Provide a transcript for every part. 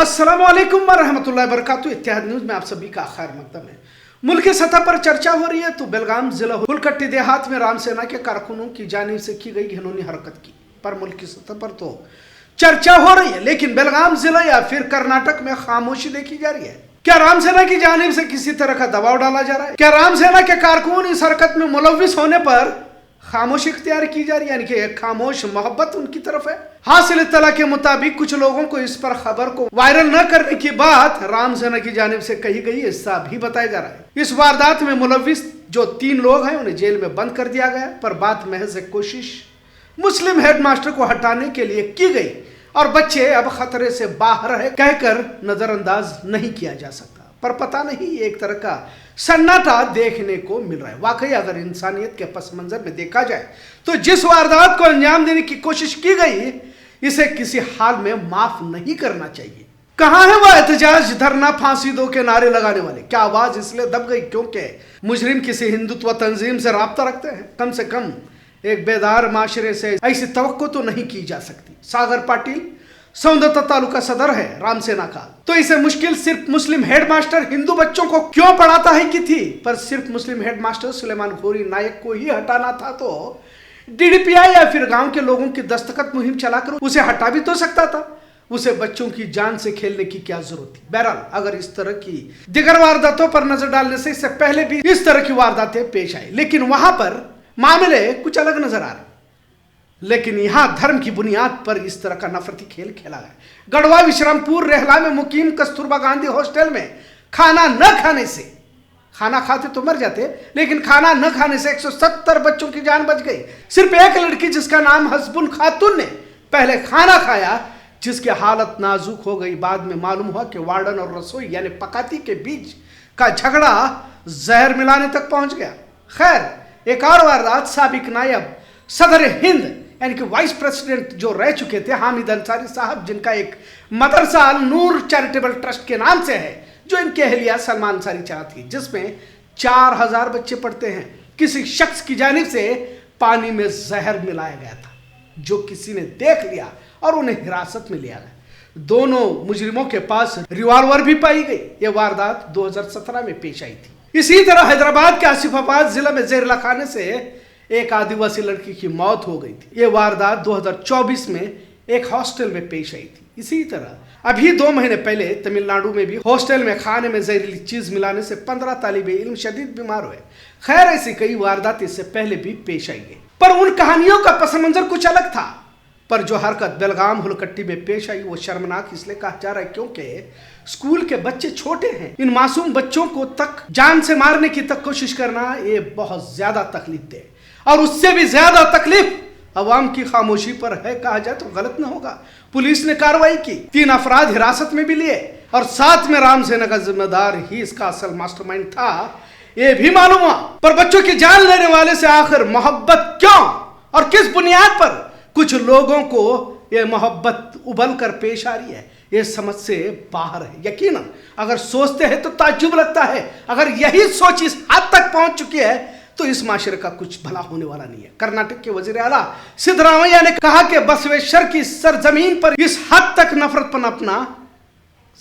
अस्सलामुअलैकुम वरहमतुल्लाहि वबरकातुहू। इत्तेहाद न्यूज़ में आप सभी का खैर मकदम है। मुल्क की सतह पर चर्चा हो रही है तो बेलगाम जिला हुलकट्टी देहात में राम सेना के कारकुनों की जानिब से की गई घिनौनी हरकत की पर मुल्क की सतह पर तो चर्चा हो रही है, लेकिन बेलगाम जिला या फिर कर्नाटक में खामोशी देखी जा रही है। क्या राम सेना की जानिब से किसी तरह का दबाव डाला जा रहा है? क्या राम सेना के कारकुन इस हरकत में मुलव्विस होने पर खामोशी इख्तियार की जा रही है, यानी कि एक खामोश मोहब्बत उनकी तरफ है? हासिल इत्तला के मुताबिक कुछ लोगों को इस पर खबर को वायरल न करने की बात राम सेना की जानिब से कही गई, ऐसा भी बताया जा रहा है। इस वारदात में मुलव्विस जो 3 लोग हैं उन्हें जेल में बंद कर दिया गया, पर बात महज एक कोशिश मुस्लिम हेडमास्टर को हटाने के लिए की गई और बच्चे अब खतरे से बाहर है कहकर नजरअंदाज नहीं किया जा सकता। पर पता नहीं, एक तरह का सन्नाटा देखने को मिल रहा है। वाकई अगर इंसानियत के पस मंजर में देखा जाए तो जिस वारदात को अंजाम देने की कोशिश की गई, इसे किसी हाल में माफ नहीं करना चाहिए। कहां है वह एहतजाज, धरना, फांसी दो के नारे लगाने वाले? क्या आवाज इसलिए दब गई क्योंकि मुजरिम किसी हिंदुत्व तंजीम से राब्ता रखते हैं? कम से कम एक बेदार माशरे से ऐसी तवक्को तो नहीं की जा सकती। सागर पाटिल सौंदत्ता तालुका सदर है राम सेना का, तो इसे मुश्किल सिर्फ मुस्लिम हेडमास्टर हिंदू बच्चों को क्यों पढ़ाता है की थी, पर सिर्फ मुस्लिम हेडमास्टर सुलेमान घोरी नायक को ही हटाना था तो डीडीपीआई या फिर गांव के लोगों की दस्तखत मुहिम चलाकर उसे हटा भी तो सकता था। उसे बच्चों की जान से खेलने की क्या जरूरत थी? बहरहाल अगर इस तरह की दिगर वारदातों पर नजर डालने से इससे पहले भी इस तरह की वारदातें पेश आई, लेकिन वहां पर मामले कुछ अलग नजर आ रहे। लेकिन यहां धर्म की बुनियाद पर इस तरह का नफरती खेल खेला गया। गढ़वा विश्रामपुर रेहला में मुकीम कस्तूरबा गांधी हॉस्टल में खाना न खाने से, खाना खाते तो मर जाते, लेकिन खाना न खाने से 170 बच्चों की जान बच गई। सिर्फ एक लड़की जिसका नाम हसबुन खातून ने पहले खाना खाया, जिसकी हालत नाजुक हो गई। बाद में मालूम हुआ कि वार्डन और रसोई यानी पकाती के बीच का झगड़ा जहर मिलाने तक पहुंच गया। खैर, एक और वारदात साबिक नायब सदर हिंद यानी कि वाइस प्रेसिडेंट जो रह चुके थे हामिद अंसारी साहब, जिनका एक मदरसा अल नूर चैरिटेबल ट्रस्ट के नाम से है, जो इनके अहलिया सलमा अंसारी चलाती है, जिसमें 4000 बच्चे पढ़ते हैं, किसी शख्स की जानिब से पानी में जहर मिलाया गया था, जो किसी ने देख लिया और उन्हें हिरासत में लिया गया। दोनों मुजरिमों के पास रिवॉल्वर भी पाई गई। यह वारदात 2017 में पेश आई थी। इसी तरह हैदराबाद के आसिफाबाद जिला में जहरीला खाने से एक आदिवासी लड़की की मौत हो गई थी। यह वारदात 2024 में एक हॉस्टल में पेश आई थी। इसी तरह अभी 2 महीने पहले तमिलनाडु में भी हॉस्टल में खाने में जहरीली चीज मिलाने से 15 तालिबे इल्म शदीद बीमार हुए। खैर, ऐसी कई वारदात इससे पहले भी पेश आई है, पर उन कहानियों का पस मंजर कुछ अलग था। पर जो हरकत बेलगाम हुलकट्टी में पेश आई वो शर्मनाक इसलिए कहा जा रहा है क्योंकि स्कूल के बच्चे छोटे हैं। इन मासूम बच्चों को तक जान से मारने की तक कोशिश करना ये बहुत ज्यादा तकलीफ दे, और उससे भी ज्यादा तकलीफ अवाम की खामोशी पर है, कहा जाए तो गलत न होगा। पुलिस ने कार्रवाई की, 3 अफराद हिरासत में भी लिए और साथ में राम सेना का जिम्मेदार ही इसका असल मास्टरमाइंड था, यह भी मालूम हुआ। पर बच्चों की जान लेने वाले से आखिर मोहब्बत क्यों और किस बुनियाद पर कुछ लोगों को यह मोहब्बत उबल कर पेश आ रही है, यह समझ से बाहर है। यकीनन अगर सोचते हैं तो ताज्जुब लगता है। अगर यही सोच इस हद तक पहुंच चुकी है तो इस माशरे का कुछ भला होने वाला नहीं है। कर्नाटक के वजीर आला सिद्धरामैया ने कहा कि बसवेश्वर की सरजमीन पर इस हद तक नफरत पनपना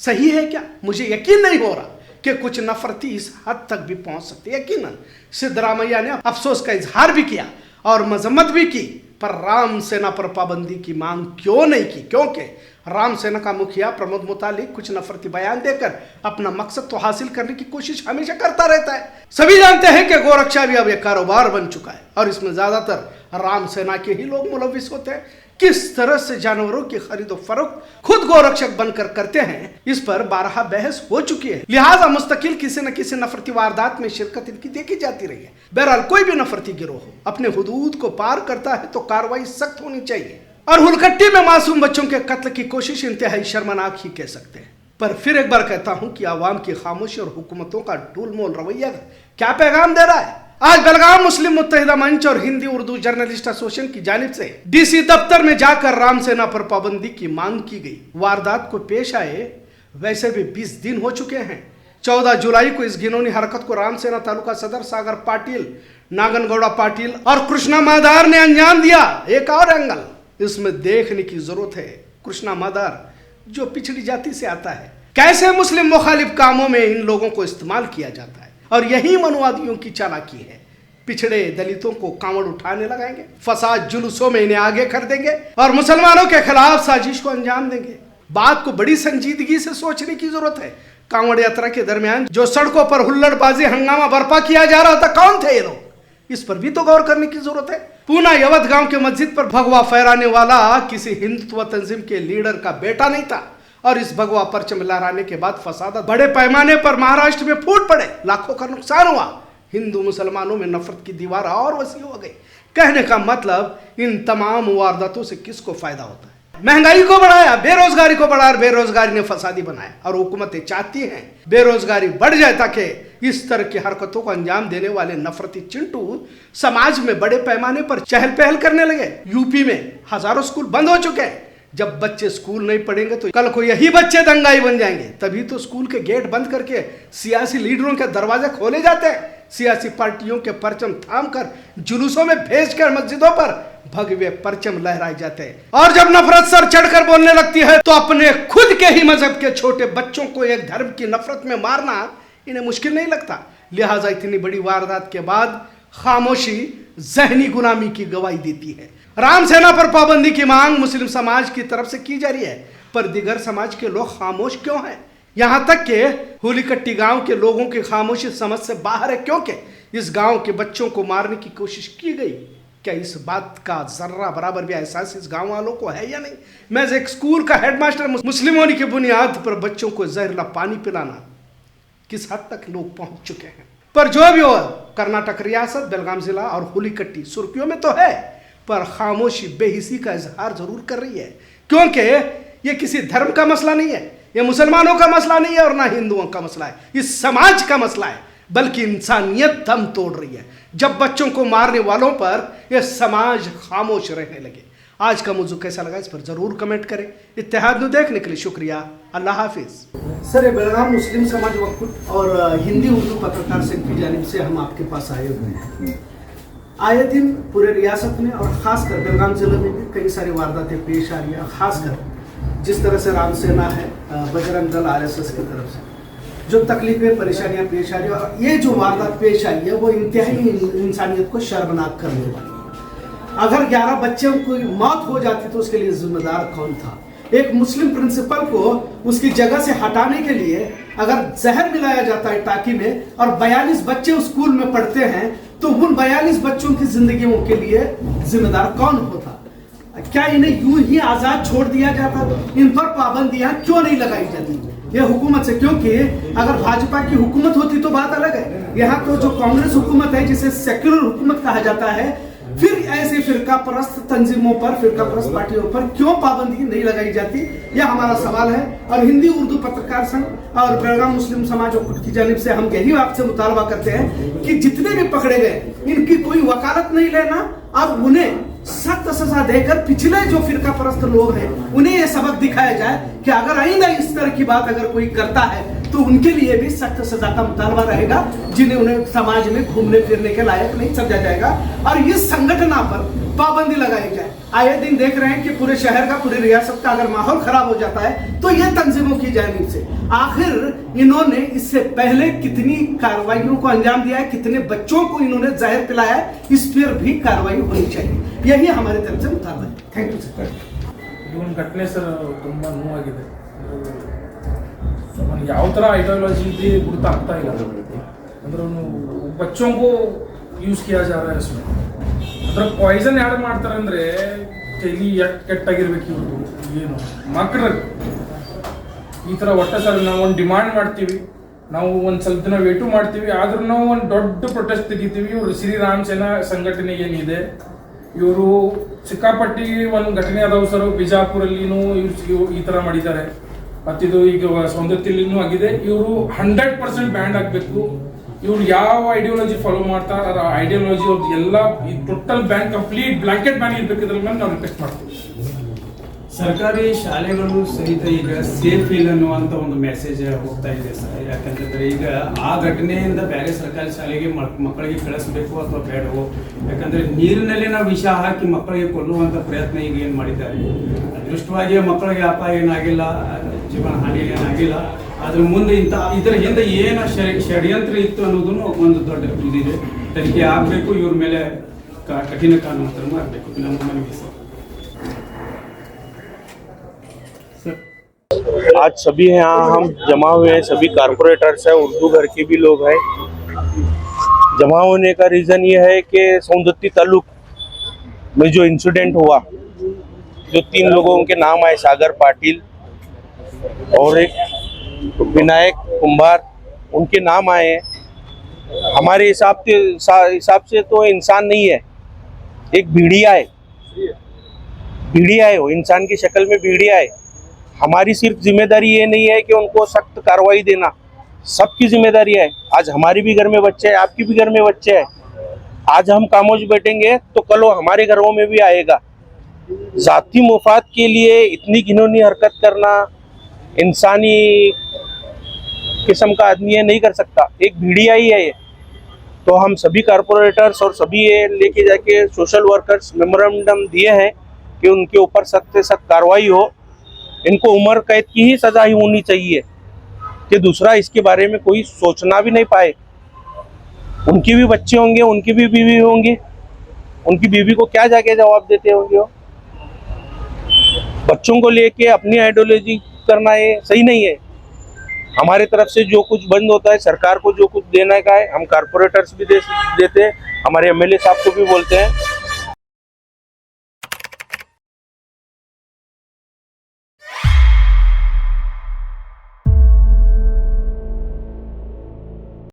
सही है क्या? मुझे यकीन नहीं हो रहा कि कुछ नफरती इस हद तक भी पहुंच सकती है। यकीनन सिद्धरामैया ने अफसोस का इजहार भी किया और मजम्मत भी की, पर राम सेना पर पाबंदी की मांग क्यों नहीं की? क्योंकि राम सेना का मुखिया प्रमोद मुतालिक कुछ नफरती बयान देकर अपना मकसद तो हासिल करने की कोशिश हमेशा करता रहता है। सभी जानते हैं कि गोरक्षा भी अब एक कारोबार बन चुका है और इसमें ज्यादातर राम सेना के ही लोग मुलव्विस होते हैं। किस तरह से जानवरों की खरीदो फरोख्त खुद गोरक्षक बनकर करते हैं, इस पर 12 बहस हो चुकी है। लिहाजा मुस्तकिल किसी न किसी नफरती वारदात में शिरकत इनकी देखी जाती रही है। बहरहाल कोई भी नफरती गिरोह अपने हुदूद को पार करता है तो कार्रवाई सख्त होनी चाहिए, और हुलकट्टी में मासूम बच्चों के कत्ल की कोशिश इंतहाई शर्मनाक ही कह सकते हैं। पर फिर एक बार कहता हूं कि आवाम की खामोशी और हुकूमतों का डूलमोल रवैया क्या पैगाम दे रहा है? आज बेलगाम मुस्लिम मुत्तहिदा मंच और हिंदी उर्दू जर्नलिस्ट एसोसिएशन की जानिब से डीसी दफ्तर में जाकर राम सेना पर पाबंदी की मांग की गई। वारदात को पेश आए वैसे भी 20 दिन हो चुके हैं। 14 जुलाई को इस घिनौनी हरकत को राम सेना तालुका सदर सागर पाटिल, नागनगौड़ा पाटिल और कृष्णा मादार ने अंजाम दिया। एक और एंगल इसमें देखने की जरूरत है। कृष्णा मादार जो पिछड़ी जाति से आता है। कैसे मुस्लिम मुखालिफ कामों में इन लोगों को इस्तेमाल किया जाता है, और यही मनुवादियों की चालाकी है। पिछड़े दलितों को कांवड़ उठाने लगाएंगे, फसाद जुलूसों में इन्हें आगे कर देंगे और मुसलमानों के खिलाफ साजिश को अंजाम देंगे। बात को बड़ी संजीदगी से सोचने की जरूरत है। कांवड़ यात्रा के दरमियान जो सड़कों पर हुल्लड़बाजी हंगामा बर्पा किया जा रहा था, कौन थे ये लोग? इस पर भी तो गौर करने की जरूरत है। पूना यवत गांव के मस्जिद पर भगवा फहराने वाला किसी हिंदुत्व तंजीम के लीडर का बेटा नहीं था, और इस भगवा परचम लहराने के बाद फसाद बड़े पैमाने पर महाराष्ट्र में फूट पड़े, लाखों का नुकसान हुआ। हिंदू मुसलमानों में नफरत की दीवार और वसी हो गई। कहने का मतलब, इन तमाम वारदातों से किसको फायदा होता है? महंगाई को बढ़ाया, बेरोजगारी को बढ़ाया, बेरोजगारी ने फसादी बनाया, और हुकूमतें चाहती हैं बेरोजगारी बढ़ जाए ताकि इस तरह की हरकतों को अंजाम देने वाले नफरती चिंटू समाज में बड़े पैमाने पर चहल पहल करने लगे। यूपी में हजारों स्कूल बंद हो चुके हैं। जब बच्चे स्कूल नहीं पढ़ेंगे तो कल को यही बच्चे दंगाई बन जाएंगे। तभी तो स्कूल के गेट बंद करके सियासी लीडरों के दरवाजे खोले जाते हैं। सियासी पार्टियों के परचम थामकर जुलूसों में भेजकर मस्जिदों पर भगवे परचम लहराए जाते हैं। और जब नफरत सर चढ़कर बोलने लगती है तो अपने खुद के ही मजहब के छोटे बच्चों को एक धर्म की नफरत में मारना इन्हें मुश्किल नहीं लगता। लिहाजा इतनी बड़ी वारदात के बाद खामोशी जहनी गुलामी की गवाही देती है। राम सेना पर पाबंदी की मांग मुस्लिम समाज की तरफ से की जा रही है, पर दिगर समाज के लोग खामोश क्यों हैं? यहां तक के हुलीकट्टी गांव के लोगों की खामोशी समझ से बाहर है, क्योंकि इस गांव के बच्चों को मारने की कोशिश की गई। क्या इस बात का जर्रा बराबर भी एहसास इस गांव वालों को है या नहीं? मैं एक स्कूल का हेडमास्टर, मुस्लिम होने की बुनियाद पर बच्चों को जहरीला पानी पिलाना, किस हद तक लोग पहुंच चुके हैं। पर जो भी हो, कर्नाटक रियासत, बेलगाम जिला और हुलीकट्टी सुर्खियों में तो है, पर खामोशी बेहिसी का इजहार जरूर कर रही है, क्योंकि ये किसी धर्म का मसला नहीं है, ये मुसलमानों का मसला नहीं है और ना हिंदुओं का मसला है, इस समाज का मसला है, बल्कि इंसानियत दम तोड़ रही है जब बच्चों को मारने वालों पर यह समाज खामोश रहने लगे। आज का मौजू कैसा लगा इस पर जरूर कमेंट करें। इत्तेहाद न्यूज़ देखने के लिए शुक्रिया। अल्लाह हाफिज। सर, बेलगाम मुस्लिम समाज वक्फ और हिंदी उर्दू पत्रकार संघ की जानिब से हम आपके पास आए हुए हैं। आए दिन पूरे रियासत में और खासकर बेलगाम जिले में भी कई सारी वारदातें पेश आ रही है। खासकर जिस तरह से राम सेना है, बजरंग दल, RSS की तरफ से जो तकलीफें परेशानियां पेश आ रही है, और ये जो वारदात पेश आई है वो इंतहाई इंसानियत को शर्मनाक करने वाली है। अगर 11 बच्चों की मौत हो जाती तो उसके लिए जिम्मेदार कौन था? एक मुस्लिम प्रिंसिपल को उसकी जगह से हटाने के लिए अगर जहर मिलाया जाता है टाकी में और 42 बच्चे उस स्कूल में पढ़ते हैं, तो उन 42 बच्चों की जिंदगियों के लिए जिम्मेदार कौन होता? क्या इन्हें यूं ही आजाद छोड़ दिया जाता? इन पर पाबंदियां क्यों नहीं लगाई जाती ये हुकूमत से? क्योंकि अगर भाजपा की हुकूमत होती तो बात अलग है। यहाँ तो जो कांग्रेस हुकूमत है, जिसे सेक्युलर हुकूमत कहा जाता है, फिर ऐसे फिरका परस्त तंजीमों पर, फिरका परस्त पार्टियों पर क्यों पाबंदी नहीं लगाई जाती? यह हमारा सवाल है। और हिंदी उर्दू पत्रकार संघ और बेलगाम मुस्लिम समाज की जानिब से हम यही आपसे मुतालबा करते हैं कि जितने भी पकड़े गए, इनकी कोई वकालत नहीं लेना, अब उन्हें सख्त सजा देकर पिछले जो फिरका परस्त लोग हैं उन्हें यह सबक दिखाया जाए कि अगर आइंदा इस तरह की बात अगर कोई करता है तो उनके लिए भी सख्त सजा का मुतालबा रहेगा, जिन्हें उन्हें समाज में घूमने फिरने के लायक नहीं समझा जाएगा, और इस संगठन पर पाबंदी लगाई जाए। आए दिन देख रहे हैं कि पूरे शहर का, पूरी रियासत का अगर माहौल खराब हो जाता है तो ये तंजीमों की जानिब से आखिर इन्होंने इससे पहले कितनी कार्रवाइयों को अंजाम दिया है, कितने बच्चों को इन्होंने जहर पिलाया है, इस पर भी कार्रवाई होनी चाहिए। यही हमारी तरफ से मुतालबा है। Thank you sir. ಇವನ್ ಘಟನೆ ಸರ್ ತುಂಬ ನೋವಾಗಿದೆ. ಅವನು ಯಾವ ಥರ आइडियोलॉजी भी गुर्ता ಇಲ್ಲ. ಅಂದ್ರೆ बच्चों को यूज किया जा रहा है इसमें. ಅದ್ರ ಪಾಯ್ಸನ್ ಯಾರು ಮಾಡ್ತಾರೆ ಅಂದ್ರೆ ತಲೆ ಕೆಟ್ಟಾಗಿರ್ಬೇಕು ಇವರು. ಏನು ಮಕ್ಕಳು ಈ ಥರ ಒಟ್ಟ ಸರ್ ನಾವು ಒಂದು ಡಿಮಾಂಡ್ ಮಾಡ್ತೀವಿ, ನಾವು ಒಂದು ಸ್ವಲ್ಪ ದಿನ ವೇಟು ಮಾಡ್ತೀವಿ, ಆದ್ರೂ ನಾವು ಒಂದು ದೊಡ್ಡ ಪ್ರೊಟೆಸ್ಟ್ ತೆಗಿತೀವಿ. ಇವರು ಶ್ರೀರಾಮ್ ಸೇನಾ ಸಂಘಟನೆ ಏನಿದೆ, ಇವರು ಸಿಕ್ಕಾಪಟ್ಟಿ ಒಂದು ಘಟನೆ ಅದಾವ ಸರ್. ಬಿಜಾಪುರಲ್ಲಿನೂ ಇವ್ರು ಈ ಥರ ಮಾಡಿದ್ದಾರೆ, ಮತ್ತಿದು ಈಗ ಸೌಂದರ್ಯದಲ್ಲಿನೂ ಆಗಿದೆ. ಇವರು 100% ಬ್ಯಾನ್ ಆಗಬೇಕು. ಇವ್ರು ಯಾವ ಐಡಿಯಾಲಜಿ ಫಾಲೋ ಮಾಡ್ತಾರೆ ಆ ಐಡಿಯಾಲಜಿ ಅವ್ರದ್ದು ಎಲ್ಲ ಈ total ban, complete blanket ban ಇರಬೇಕು. ಇದ್ರ ಮೇಲೆ ನಾವು ರಿಕ್ವೆಸ್ಟ್ ಮಾಡ್ತೀವಿ. ಸರ್ಕಾರಿ ಶಾಲೆಗಳು ಸಹಿತ ಈಗ ಸೇಫ್ ಇಲ್ಲ ಅನ್ನುವಂಥ ಒಂದು ಮೆಸೇಜ್ ಹೋಗ್ತಾ ಇದೆ ಸರ್. ಯಾಕಂತಂದ್ರೆ ಈಗ ಆ ಘಟನೆಯಿಂದ ಬೇರೆ ಸರ್ಕಾರಿ ಶಾಲೆಗೆ ಮಕ್ಕಳಿಗೆ ಕಳಿಸ್ಬೇಕು ಅಥವಾ ಬೇಡವೋ, ಯಾಕಂದ್ರೆ ನೀರಿನಲ್ಲಿ ನಾವು ವಿಷ ಹಾಕಿ ಮಕ್ಕಳಿಗೆ ಕೊಲ್ಲುವಂಥ ಪ್ರಯತ್ನ ಈಗ ಏನು ಮಾಡಿದ್ದಾರೆ. ಅದೃಷ್ಟವಾಗಿ ಮಕ್ಕಳಿಗೆ ಅಪಾಯ ಏನಾಗಿಲ್ಲ, ಜೀವನ ಹಾನಿ ಏನಾಗಿಲ್ಲ. ಅದ್ರ ಮುಂದೆ ಇದರ ಹಿಂದೆ ಏನು ಷಡ್ಯಂತ್ರ ಇತ್ತು ಅನ್ನೋದನ್ನು ಒಂದು ದೊಡ್ಡ ಇದಿದೆ. ತನಿಖೆ ಆಗಬೇಕು, ಇವ್ರ ಮೇಲೆ ಕಠಿಣ ಕಾನೂನು ಕ್ರಮ ಆಗಬೇಕು ನಮ್ಮ ಮನವಿ ಸರ್. आज सभी यहाँ हम जमा हुए हैं, सभी कारपोरेटर्स हैं, उर्दू घर के भी लोग हैं। जमा होने का रीज़न ये है कि सौंदत्ती तालुक में जो इंसिडेंट हुआ, जो 3 लोगों के नाम आए, सागर पाटिल और एक विनायक कुंभार, उनके नाम आए हैं। हमारे हिसाब से तो इंसान नहीं है, एक भेड़िया है। भेड़िया है वो, इंसान की शक्ल में भेड़िया है। हमारी सिर्फ जिम्मेदारी ये नहीं है कि उनको सख्त कार्रवाई देना, सबकी जिम्मेदारी है। आज हमारे भी घर में बच्चे हैं, आपके भी घर में बच्चे हैं। आज हम खामोश बैठेंगे तो कल वो हमारे घरों में भी आएगा। जाती मुफाद के लिए इतनी घिनौनी हरकत करना इंसानी किस्म का आदमी ये नहीं कर सकता, एक भेड़िया ही है ये। तो हम सभी कारपोरेटर्स और सभी ये लेके जाके सोशल वर्कर्स मेमोरेंडम दिए हैं कि उनके ऊपर सख्त से सख्त कार्रवाई हो। इनको उम्र कैद की ही सजा ही होनी चाहिए कि दूसरा इसके बारे में कोई सोचना भी नहीं पाए। उनके भी बच्चे होंगे, उनकी भी बीवी होंगी, उनकी बीवी को क्या जाके जवाब देते होंगे वो? बच्चों को लेके अपनी आइडियोलॉजी करना ये सही नहीं है। हमारे तरफ से जो कुछ बंद होता है, सरकार को जो कुछ देने का है, हम कारपोरेटर्स भी देते हैं, हमारे एमएलए साहब को भी बोलते हैं